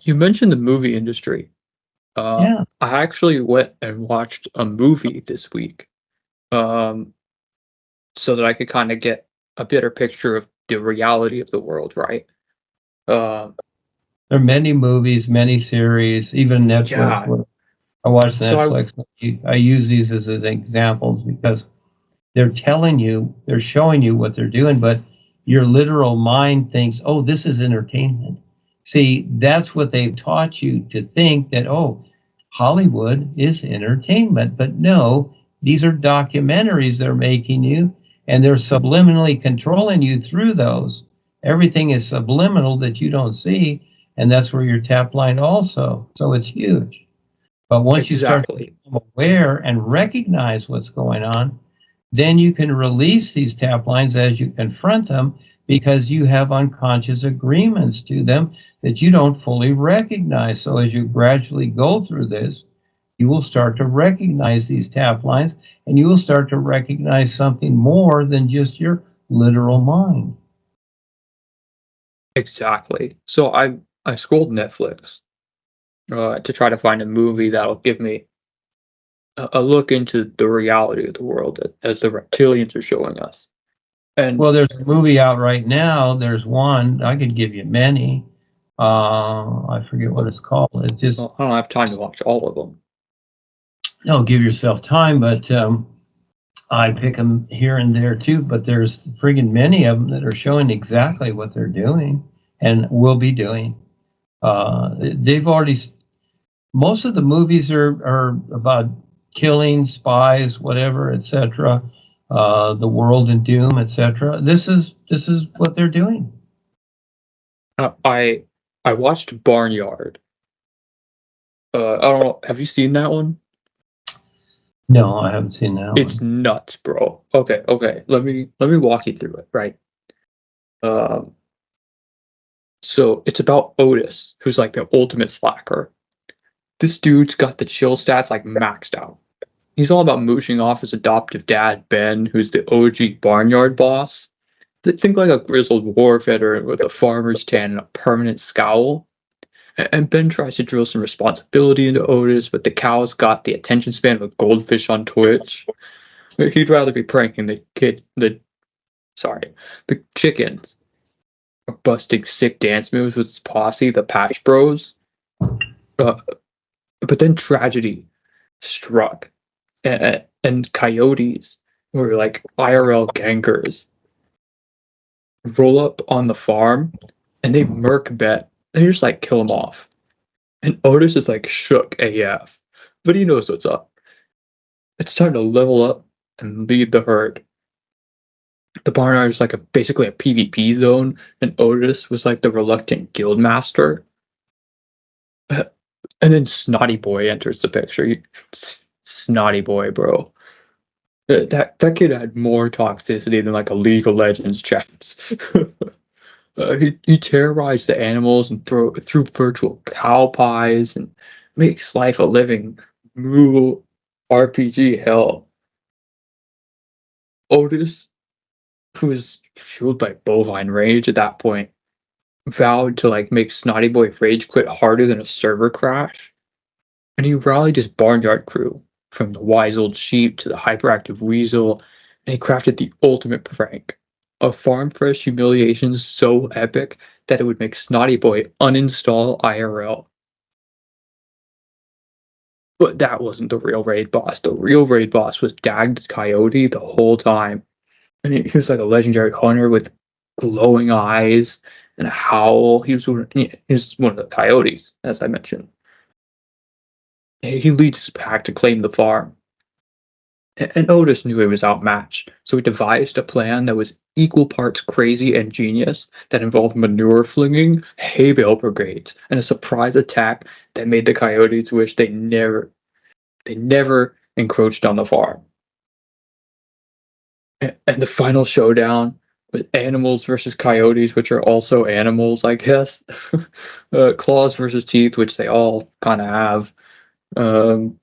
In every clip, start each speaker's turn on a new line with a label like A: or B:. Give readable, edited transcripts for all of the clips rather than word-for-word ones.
A: You mentioned the movie industry.
B: Yeah.
A: I actually went and watched a movie this week, um, so that I could kind of get a better picture of the reality of the world, right? Um,
B: There are many movies, many series, even Netflix.
A: yeah.
B: I watch
A: So
B: Netflix. I use these as examples because they're showing you what they're doing, but your literal mind thinks, oh, this is entertainment. See, that's what they've taught you to think that, oh, Hollywood is entertainment. But no, these are documentaries they're making you, and they're subliminally controlling you through those. Everything is subliminal that you don't see, and that's where you're tap line also. So it's huge. But once you start to
A: exactly,
B: become aware and recognize what's going on, then you can release these tap lines as you confront them because you have unconscious agreements to them that you don't fully recognize. So as you gradually go through this, you will start to recognize these tap lines and you will start to recognize something more than just your literal mind.
A: exactly. So I scrolled Netflix to try to find a movie that'll give me a look into the reality of the world as the reptilians are showing us. And
B: Well, there's a movie out right now. There's one, I could give you many. I forget what it's called. It just,
A: well, I don't have time to watch all of them.
B: don't give yourself time, but I pick them here and there too. But there's friggin' many of them that are showing exactly what they're doing and will be doing. They've already, most of the movies are about killing, spies, whatever, etc. The world in doom, etc. This is what they're doing.
A: Uh, I I watched Barnyard. I don't know. Have you seen that one?
B: No, I haven't seen that
A: It's
B: one.
A: nuts, bro. Okay. Let me walk you through it, right? Um, so it's about Otis, who's like the ultimate slacker. This dude's got the chill stats like maxed out. He's all about mooching off his adoptive dad, Ben, who's the OG barnyard boss. Think like a grizzled war veteran with a farmer's tan and a permanent scowl. And Ben tries to drill some responsibility into Otis, but the cow's got the attention span of a goldfish on Twitch. He'd rather be pranking the chickens, or busting sick dance moves with his posse, the Patch Bros. Uh, but then tragedy struck, and coyotes, who were like IRL gangers, roll up on the farm, and they murk Bet. They just like kill him off. And Otis is like shook AF, but he knows what's up. It's time to level up and lead the herd. The barnyard is like basically a PvP zone, and Otis was like the reluctant guild master. And then Snotty Boy enters the picture. Snotty Boy, bro. That kid had more toxicity than like a League of Legends chaps. He terrorized the animals and threw virtual cow pies and makes life a living moo RPG hell. Otis, who was fueled by bovine rage at that point, vowed to like make Snotty Boy rage quit harder than a server crash. And he rallied his barnyard crew, from the wise old sheep to the hyperactive weasel, and he crafted the ultimate prank. A farm fresh humiliation so epic that it would make Snotty Boy uninstall IRL. But that wasn't the real raid boss. The real raid boss was Dag the Coyote the whole time. And he was like a legendary hunter with glowing eyes and a howl. He was one of the coyotes, as I mentioned. He leads his pack to claim the farm. And Otis knew he was outmatched, so he devised a plan that was equal parts crazy and genius that involved manure flinging, hay bale brigades, and a surprise attack that made the coyotes wish they never encroached on the farm. And the final showdown with animals versus coyotes, which are also animals, I guess. Claws versus teeth, which they all kind of have. Um,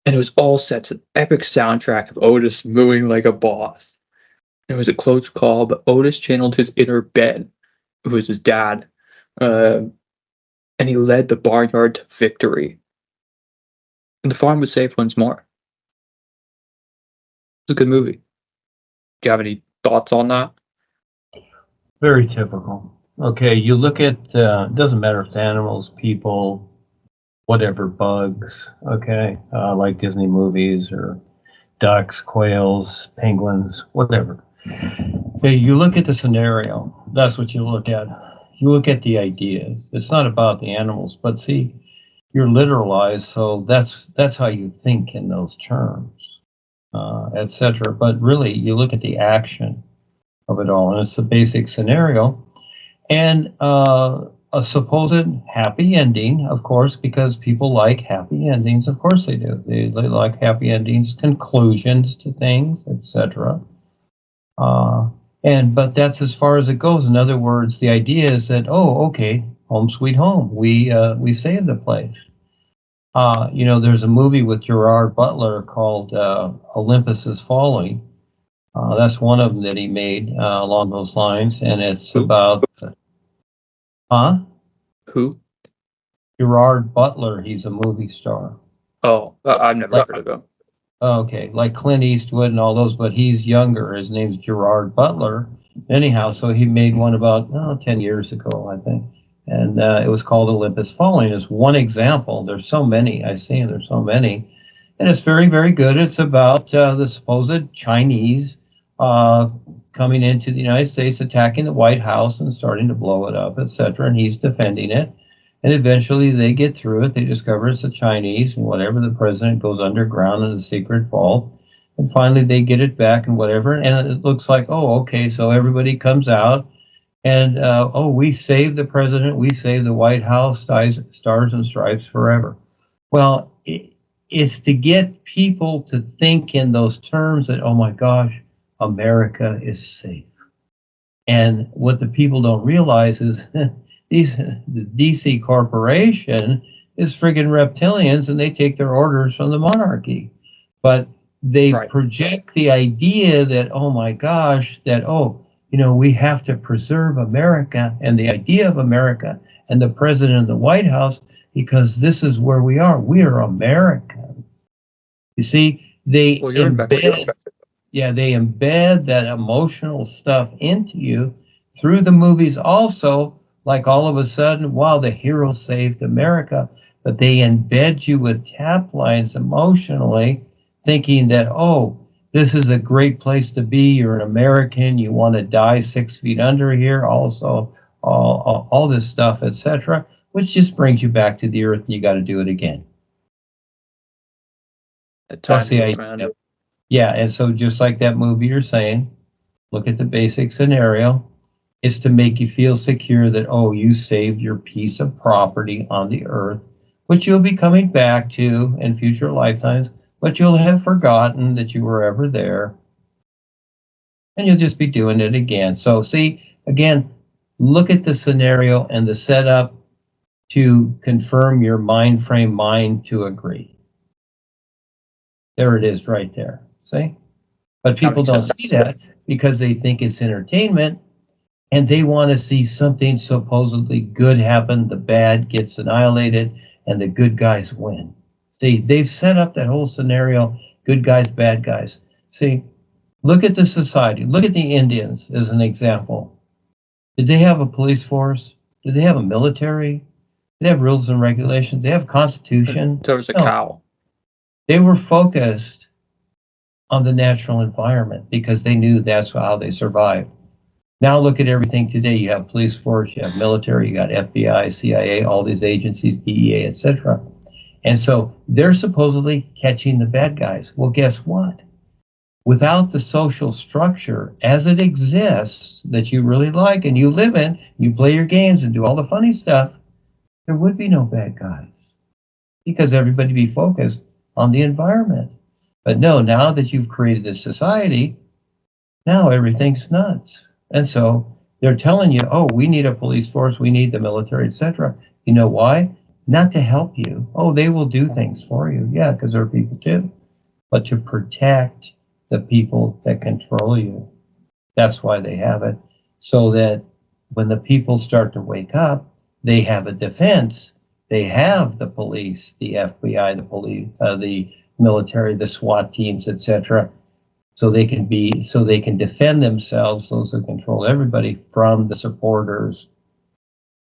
A: and it was all set to the epic soundtrack of Otis mooing like a boss. It was a close call, but Otis channeled his inner Ben, who was his dad, uh, and he led the barnyard to victory. And the farm was saved once more. It's a good movie. Do you have any thoughts on that?
B: Very typical. Okay, you look at, doesn't matter if it's animals, people, whatever, bugs, okay, like Disney movies or ducks, quails, penguins, whatever. Okay, you look at the scenario. That's what you look at. You look at the ideas. It's not about the animals, but see, you're literalized, so that's how you think in those terms, etc. But really, you look at the action of it all, and it's the basic scenario, and a supposed happy ending, of course, because people like happy endings. Of course they do. They like happy endings, conclusions to things, etc. But that's as far as it goes. In other words, the idea is that, oh, okay, home sweet home. We saved the place. There's a movie with Gerard Butler called Olympus Is Falling. That's one of them that he made along those lines, and it's about,
A: Who?
B: Gerard Butler. He's a movie star.
A: Oh, I've never heard of him.
B: Okay, like Clint Eastwood and all those, but he's younger. His name's Gerard Butler. Anyhow, so he made one about 10 years ago, I think. And it was called Olympus Falling. It's one example. There's so many. I see there's so many. And it's very, very good. It's about the supposed Chinese coming into the United States, attacking the White House and starting to blow it up, etc. And he's defending it. And eventually they get through it. They discover it's the Chinese, and whatever, the president goes underground in a secret vault. And finally they get it back and whatever. And it looks like, oh, okay, so everybody comes out. And, we saved the president. We saved the White House, stars and stripes forever. Well, it's to get people to think in those terms that, oh my gosh, America is safe. And what the people don't realize is the DC corporation is friggin' reptilians, and they take their orders from the monarchy. But they project the idea that, oh my gosh, that, we have to preserve America and the idea of America and the president of the White House, because this is where we are. We are American. You see, they embed that emotional stuff into you through the movies also, like all of a sudden, wow, the hero saved America, but they embed you with tap lines emotionally, thinking that, this is a great place to be. You're an American. You want to die 6 feet under here. Also, all this stuff, etc., which just brings you back to the earth, and you got to do it again. That's the idea. Yeah, and so just like that movie you're saying, look at the basic scenario. It's to make you feel secure that, you saved your piece of property on the earth, which you'll be coming back to in future lifetimes, but you'll have forgotten that you were ever there, and you'll just be doing it again. So see, again, look at the scenario and the setup to confirm your mind to agree. There it is right there, see? But people don't see that because they think it's entertainment, and they want to see something supposedly good happen, the bad gets annihilated, and the good guys win. See, they've set up that whole scenario, good guys, bad guys. See, look at the society. Look at the Indians as an example. Did they have a police force? Did they have a military? Did they have rules and regulations? Did they have a constitution?
A: There was a cow.
B: They were focused on the natural environment because they knew that's how they survived. Now look at everything today. You have police force, you have military, you got FBI, CIA, all these agencies, DEA, etc. And so they're supposedly catching the bad guys. Well, guess what? Without the social structure as it exists that you really like and you live in, you play your games and do all the funny stuff, there would be no bad guys because everybody be focused on the environment. But no, now that you've created this society, now everything's nuts. And so they're telling you, we need a police force, we need the military, etc. You know why? Not to help you. They will do things for you. Yeah, because they're people too. But to protect the people that control you. That's why they have it. So that when the people start to wake up, they have a defense they have the police, the FBI, the police, the military, the SWAT teams, etc. So they can defend themselves, those who control everybody, from the supporters,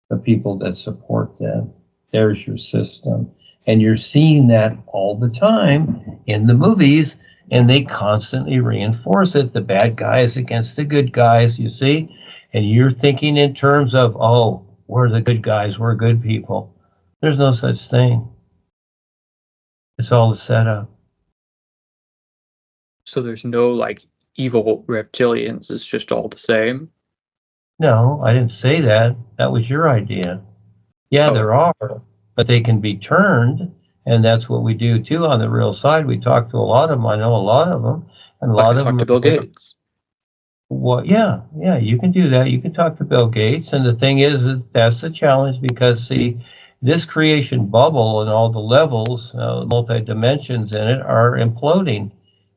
B: the people that support them. There's your system. And you're seeing that all the time in the movies, and they constantly reinforce it. The bad guys against the good guys, you see? And you're thinking in terms of, oh, we're the good guys, we're good people. There's no such thing. It's all a setup.
A: So there's no like evil reptilians, it's just all the same?
B: No, I didn't say that. That was your idea. Yeah, there are, but they can be turned, and that's what we do too on the real side. We talk to a lot of them. I know a lot of them, and a lot of them
A: talk to Bill Gates.
B: Well, yeah, you can do that. You can talk to Bill Gates, and the thing is that's the challenge, because see, this creation bubble and all the levels, multi-dimensions in it are imploding,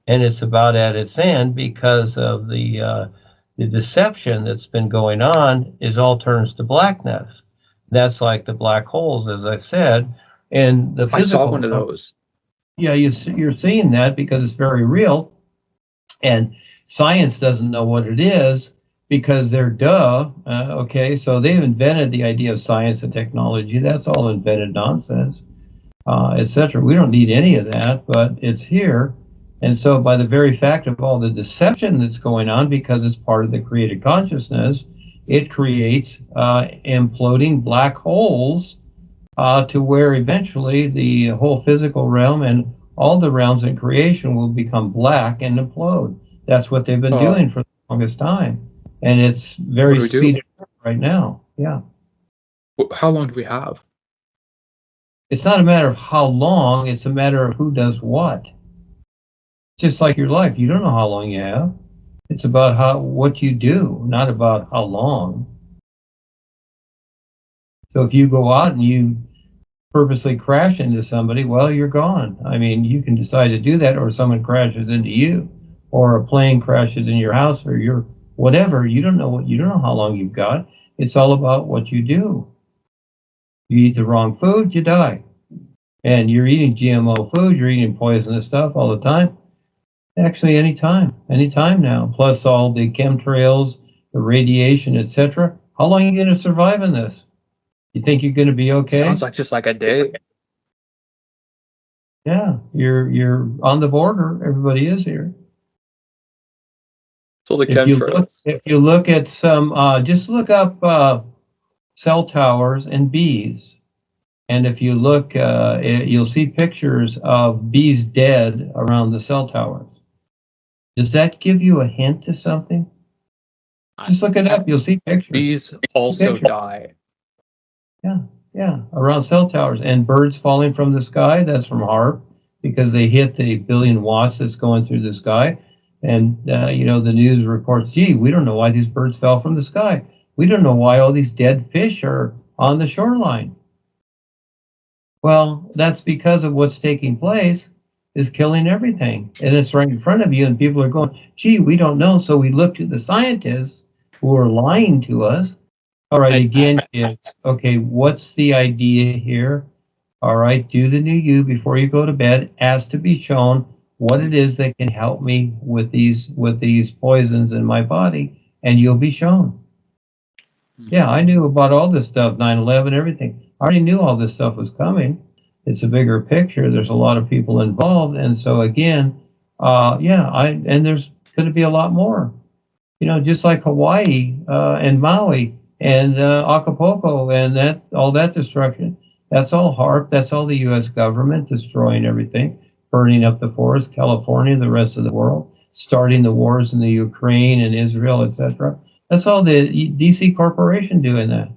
B: and it's about at its end because of the deception that's been going on. Is all turns to blackness. That's like the black holes, as I said, and the physical.
A: I saw one of those.
B: Yeah, you're seeing that because it's very real, and science doesn't know what it is because they're okay, so they've invented the idea of science and technology. That's all invented nonsense, etc. We don't need any of that, but it's here. And so by the very fact of all the deception that's going on, because it's part of the created consciousness, it creates imploding black holes to where eventually the whole physical realm and all the realms in creation will become black and implode. That's what they've been doing for the longest time. And it's very speeded up right now. Yeah.
A: How long do we have?
B: It's not a matter of how long, it's a matter of who does what. Just like your life, you don't know how long you have. It's about what you do, not about how long. So if you go out and you purposely crash into somebody, well, you're gone. I mean, you can decide to do that, or someone crashes into you, or a plane crashes in your house, or your whatever. You don't know how long you've got. It's all about what you do. You eat the wrong food, you die. And you're eating GMO food, you're eating poisonous stuff all the time. Actually, anytime now. Plus all the chemtrails, the radiation, etc. How long are you going to survive in this? You think you're going to be okay?
A: Sounds like just like a day.
B: Yeah, you're on the border. Everybody is here.
A: So the chemtrails.
B: If you look at some, just look up cell towers and bees, and if you look, you'll see pictures of bees dead around the cell towers. Does that give you a hint to something? Just look it up. You'll see pictures.
A: Bees also die.
B: Yeah, around cell towers, and birds falling from the sky. That's from HAARP, because they hit the billion watts that's going through the sky. And the news reports, gee, we don't know why these birds fell from the sky. We don't know why all these dead fish are on the shoreline. Well, that's because of what's taking place is killing everything. And it's right in front of you, and people are going, gee, we don't know. So we look to the scientists who are lying to us. All right, again, okay, what's the idea here? All right, do the new you before you go to bed. Ask to be shown what it is that can help me with these poisons in my body, and you'll be shown. Yeah, I knew about all this stuff, 9/11, everything. I already knew all this stuff was coming. It's a bigger picture. There's a lot of people involved, and so again, and there's going to be a lot more. Just like Hawaii and Maui and Acapulco and all that destruction. That's all HAARP. That's all the U.S. government destroying everything, burning up the forest, California, the rest of the world, starting the wars in the Ukraine and Israel, etc. That's all the DC corporation doing that.